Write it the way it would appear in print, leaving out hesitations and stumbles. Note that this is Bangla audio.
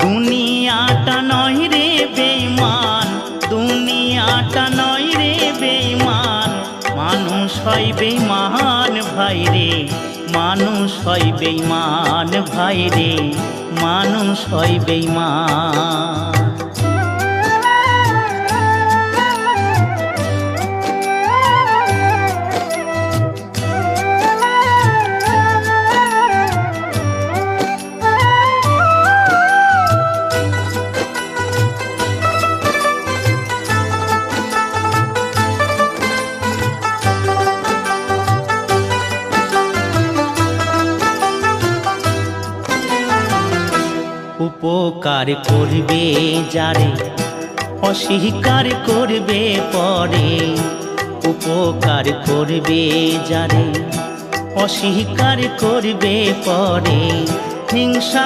দুনিয়াটা নয় রে বেঈমান, দুনিয়াটা নয় রে বেঈমান, মানুষ হয় বেঈমান ভাই রে, মানুষ হয় বেঈমান ভাই রে, মানুষ হয় বেঈমান। উপকার করবে যারে অস্বীকার করবে পরে, উপকার করবে যারে অস্বীকার করবে পরে, হিংসা